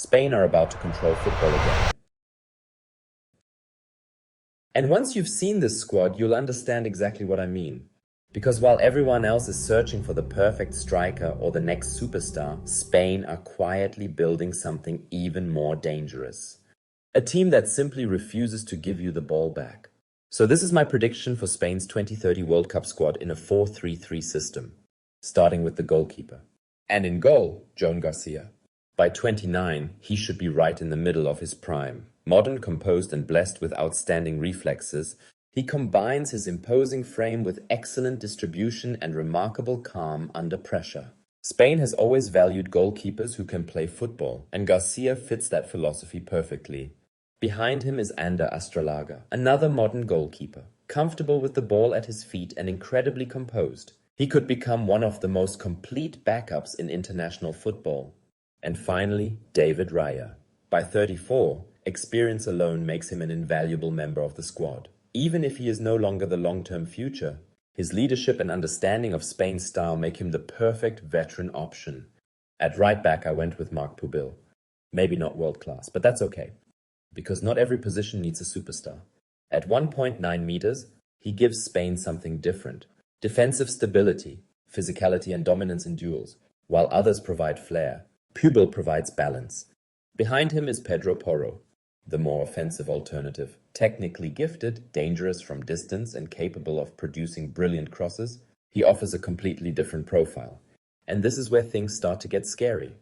Spain are about to control football again. And once you've seen this squad, you'll understand exactly what I mean. Because while everyone else is searching for the perfect striker or the next superstar, Spain are quietly building something even more dangerous. A team that simply refuses to give you the ball back. So this is my prediction for Spain's 2030 World Cup squad in a 4-3-3 system, starting with the goalkeeper. And in goal, Joan Garcia. By 29, he should be right in the middle of his prime. Modern, composed and blessed with outstanding reflexes, he combines his imposing frame with excellent distribution and remarkable calm under pressure. Spain has always valued goalkeepers who can play football, and Garcia fits that philosophy perfectly. Behind him is Ander Astralaga, another modern goalkeeper, comfortable with the ball at his feet and incredibly composed. He could become one of the most complete backups in international football. And finally, David Raya. By 34, experience alone makes him an invaluable member of the squad. Even if he is no longer the long-term future, his leadership and understanding of Spain's style make him the perfect veteran option. At right back, I went with Marc Pubil. Maybe not world-class, but that's okay, because not every position needs a superstar. At 1.9 meters, he gives Spain something different. Defensive stability, physicality and dominance in duels, while others provide flair. Pubil provides balance. Behind him is Pedro Porro, the more offensive alternative. Technically gifted, dangerous from distance and capable of producing brilliant crosses, he offers a completely different profile. And this is where things start to get scary.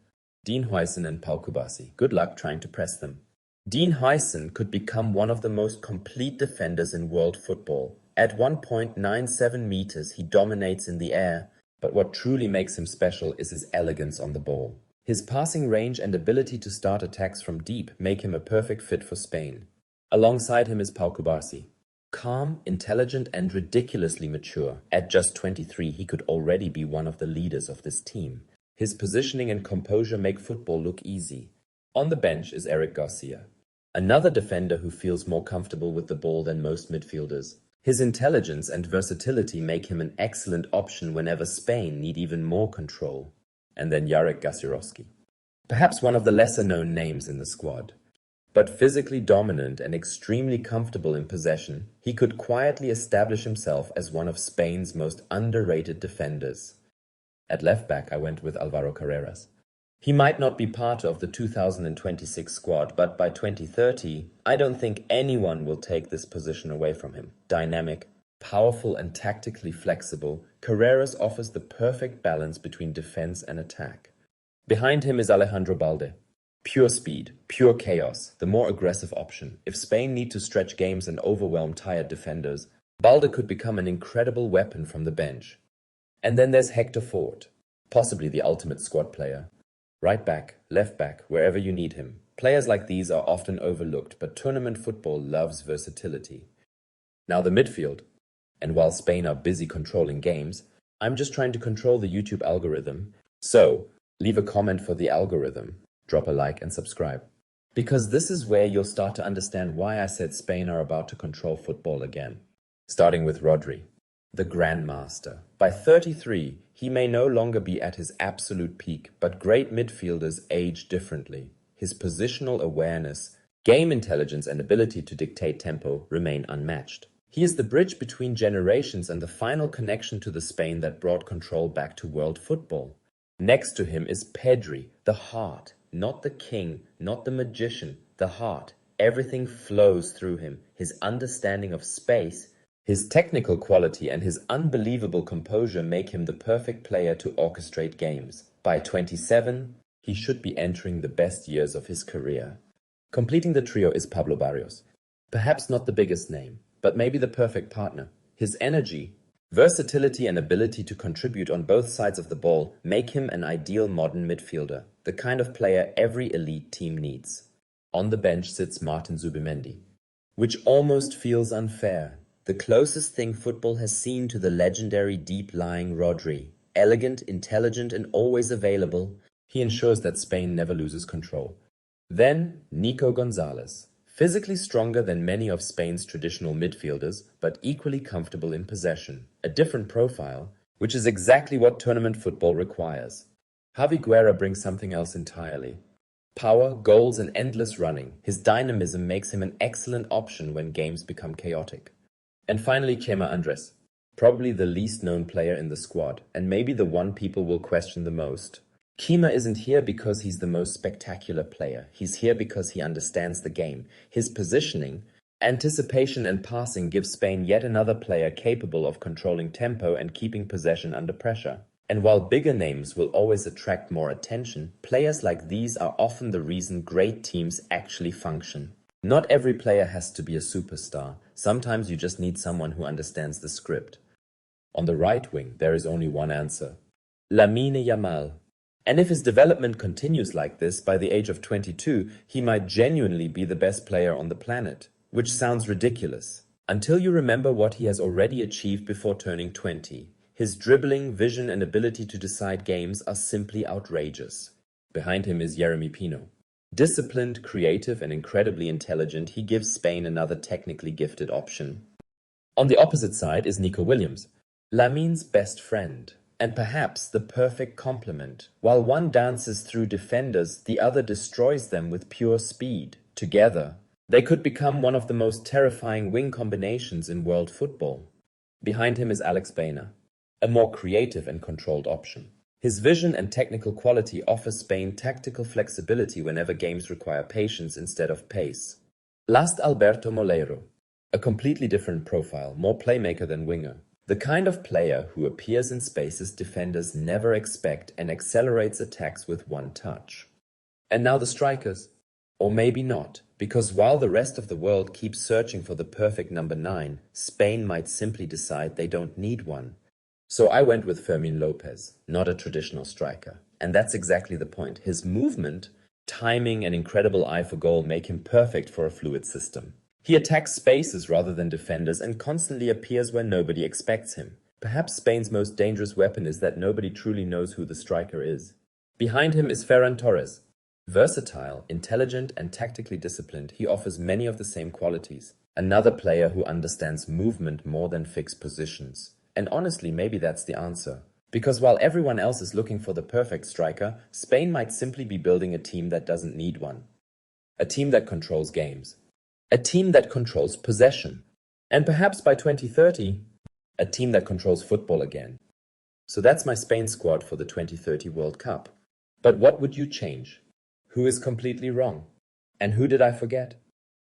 Dean Huijsen and Pau Cubarsí. Good luck trying to press them. Dean Huijsen could become one of the most complete defenders in world football. At 1.97 meters, he dominates in the air, but what truly makes him special is his elegance on the ball. His passing range and ability to start attacks from deep make him a perfect fit for Spain. Alongside him is Pau Cubarsí. Calm, intelligent and ridiculously mature. At just 23, he could already be one of the leaders of this team. His positioning and composure make football look easy. On the bench is Eric Garcia, another defender who feels more comfortable with the ball than most midfielders. His intelligence and versatility make him an excellent option whenever Spain need even more control. And then Jarek Gasiorowski, perhaps one of the lesser-known names in the squad. But physically dominant and extremely comfortable in possession, he could quietly establish himself as one of Spain's most underrated defenders. At left-back, I went with Alvaro Carreras. He might not be part of the 2026 squad, but by 2030, I don't think anyone will take this position away from him. Dynamic, powerful and tactically flexible, Carreras offers the perfect balance between defense and attack. Behind him is Alejandro Balde. Pure speed, pure chaos, the more aggressive option. If Spain need to stretch games and overwhelm tired defenders, Balde could become an incredible weapon from the bench. And then there's Hector Ford, possibly the ultimate squad player. Right back, left back, wherever you need him. Players like these are often overlooked, but tournament football loves versatility. Now the midfield. And while Spain are busy controlling games, I'm just trying to control the YouTube algorithm. So, leave a comment for the algorithm, drop a like and subscribe. Because this is where you'll start to understand why I said Spain are about to control football again. Starting with Rodri, the grandmaster. By 33, he may no longer be at his absolute peak, but great midfielders age differently. His positional awareness, game intelligence and ability to dictate tempo remain unmatched. He is the bridge between generations and the final connection to the Spain that brought control back to world football. Next to him is Pedri, the heart, not the king, not the magician, the heart. Everything flows through him, his understanding of space, his technical quality and his unbelievable composure make him the perfect player to orchestrate games. By 27, he should be entering the best years of his career. Completing the trio is Pablo Barrios. Perhaps not the biggest name, but maybe the perfect partner. His energy, versatility and ability to contribute on both sides of the ball make him an ideal modern midfielder, the kind of player every elite team needs. On the bench sits Martin Zubimendi, which almost feels unfair. The closest thing football has seen to the legendary deep-lying Rodri. Elegant, intelligent and always available, he ensures that Spain never loses control. Then, Nico Gonzalez. Physically stronger than many of Spain's traditional midfielders, but equally comfortable in possession. A different profile, which is exactly what tournament football requires. Javi Guerra brings something else entirely. Power, goals, and endless running. His dynamism makes him an excellent option when games become chaotic. And finally, Chema Andres. Probably the least known player in the squad, and maybe the one people will question the most. Chema isn't here because he's the most spectacular player. He's here because he understands the game. His positioning, anticipation and passing give Spain yet another player capable of controlling tempo and keeping possession under pressure. And while bigger names will always attract more attention, players like these are often the reason great teams actually function. Not every player has to be a superstar. Sometimes you just need someone who understands the script. On the right wing, there is only one answer. Lamine Yamal. And if his development continues like this, by the age of 22, he might genuinely be the best player on the planet. Which sounds ridiculous, until you remember what he has already achieved before turning 20. His dribbling, vision and ability to decide games are simply outrageous. Behind him is Jeremy Pino. Disciplined, creative and incredibly intelligent, he gives Spain another technically gifted option. On the opposite side is Nico Williams, Lamine's best friend, and perhaps the perfect complement. While one dances through defenders, the other destroys them with pure speed. Together, they could become one of the most terrifying wing combinations in world football. Behind him is Alex Baena, a more creative and controlled option. His vision and technical quality offer Spain tactical flexibility whenever games require patience instead of pace. Last, Alberto Moleiro, a completely different profile, more playmaker than winger. The kind of player who appears in spaces defenders never expect and accelerates attacks with one touch. And now the strikers. Or maybe not, because while the rest of the world keeps searching for the perfect number 9, Spain might simply decide they don't need one. So I went with Fermin Lopez, not a traditional striker. And that's exactly the point. His movement, timing and incredible eye for goal make him perfect for a fluid system. He attacks spaces rather than defenders and constantly appears where nobody expects him. Perhaps Spain's most dangerous weapon is that nobody truly knows who the striker is. Behind him is Ferran Torres. Versatile, intelligent and tactically disciplined, he offers many of the same qualities. Another player who understands movement more than fixed positions. And honestly, maybe that's the answer. Because while everyone else is looking for the perfect striker, Spain might simply be building a team that doesn't need one. A team that controls games. A team that controls possession. And perhaps by 2030, a team that controls football again. So that's my Spain squad for the 2030 World Cup. But what would you change? Who is completely wrong? And who did I forget?